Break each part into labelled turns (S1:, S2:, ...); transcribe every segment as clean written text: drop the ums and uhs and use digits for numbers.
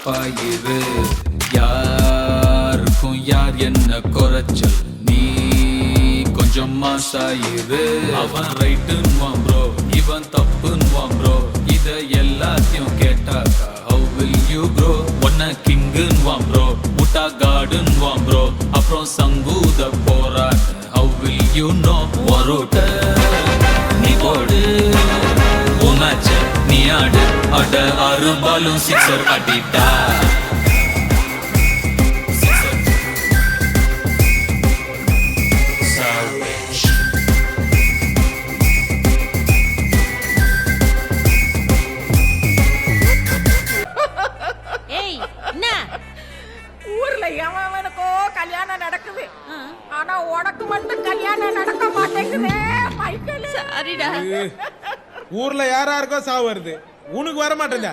S1: ஷார்ப்பாயிரு. யாருக்கும் யார் என்ன குறைச்சல், நீ கொஞ்சம் மாசாயிரு. அவன் ரைட்டுன்னுவான் ப்ரோ, இவன் தப்புன்னுவான் ப்ரோ. இத எல்லாத்தையும் கேட்டாக்கா how will you grow? ஒன்ன கிங்குன்னுவான் ப்ரோ, முட்டா காடுன்னுவான் ப்ரோ. அப்புறம் சங்கூத போராட்ட how will you know? ஒருட்ட நீ போடு மேட்ச நீ ஆடு, அட 6 பாலும் சிக்ஸர் அடிட்டா.
S2: ஊர்ல எவனுக்கோ கல்யாணம் நடக்குது, ஆனா உனக்கு மட்டும் கல்யாணம் நடக்க மாட்டேங்குதே மைக்கேல்.
S3: சரிடா.
S4: ஊர்ல யாராருக்கோ சாவு வருது, உனக்கு வர மாட்டேங்க.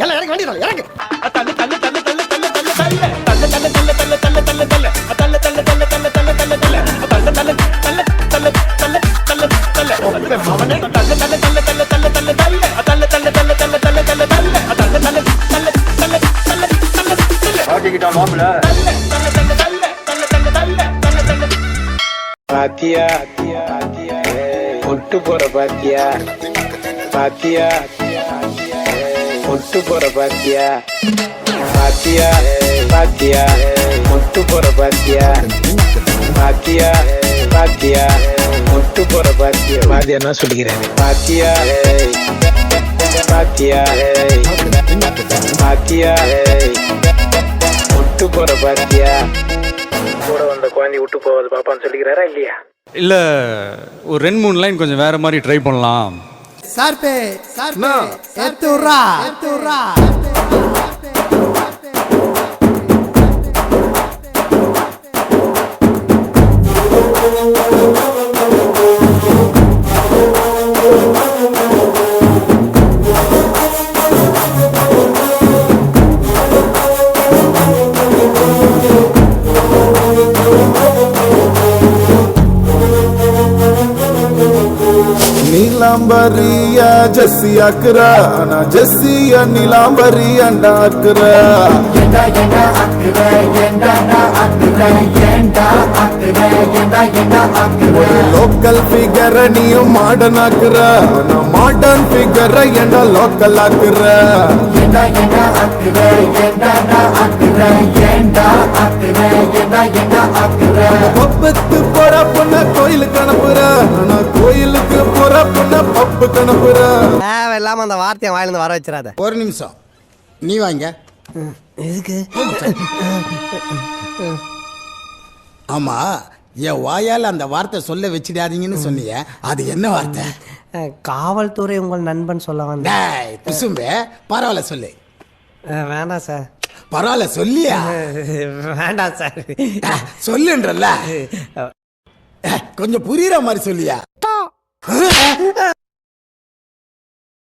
S5: எல்லாம் இறங்க வேண்டியது இறங்கு.
S6: பாத்தியா ஒட்டு போற பாத்தியா, பாத்தியா ஒட்டு போற பாத்தியா, பாத்தியா பாத்தியா ஒட்டு போற பாத்தியா, பாத்தியா பாத்தியா ஒட்டு போற பாத்தியா. பாத்தியா என்ன சொல்லிக்கிறேன், பாத்தியா பாத்தியா பாத்தியா ஒட்டு போற பாத்தியா. கூட வந்த குழந்தை விட்டு போவது பாப்பான்னு சொல்லிக்கிறாரா இல்லையா?
S7: இல்ல ஒரு 2-3 லைன் கொஞ்சம் வேற மாதிரி ட்ரை பண்ணலாம்.
S5: சார்பே சார்பே எத்துறா எத்துறா.
S8: நீலாம்பரியா ஜெஸ்ஸி ஆக்குறா, ஆனா ஜெஸ்ஸியா நீலாம்பரி அண்டா ஆக்குறா. லோக்கல் ஃபிகர நீயும் மாடர்ன் ஆக்குற, ஆனா மாடர்ன் ஃபிகர என்ன லோக்கல் ஆக்குற. பப்புக்கு போற பொண்ண கோயிலுக்கு அனுப்புற, ஆனா கோயிலுக்கு போற பொண்ண பப்புக்கு அனுப்புற.
S5: தேவையில்லாம அந்த வார்த்தையை வாயிலிருந்து வர வச்சிடாத.
S9: ஒரு நிமிஷம் நீ வாங்க.
S5: எதுக்கு?
S9: ஆமா, என் வாயால் அந்த வார்த்தை சொல்ல வச்சிடாதீங்கன்னு சொன்னீங்க, அது என்ன வார்த்தை?
S5: காவல்துறை உங்கள் நண்பன் சொல்ல வந்தேன்.
S9: டேய் குசும்பே, பரவாயில்ல சொல்லு.
S5: வேண்டாம் சார்.
S9: பரவாயில்ல சொல்லியா?
S5: வேண்டாம் சார்.
S9: சொல்லுன்றல்ல, கொஞ்சம் புரியுற மாதிரி சொல்லியா?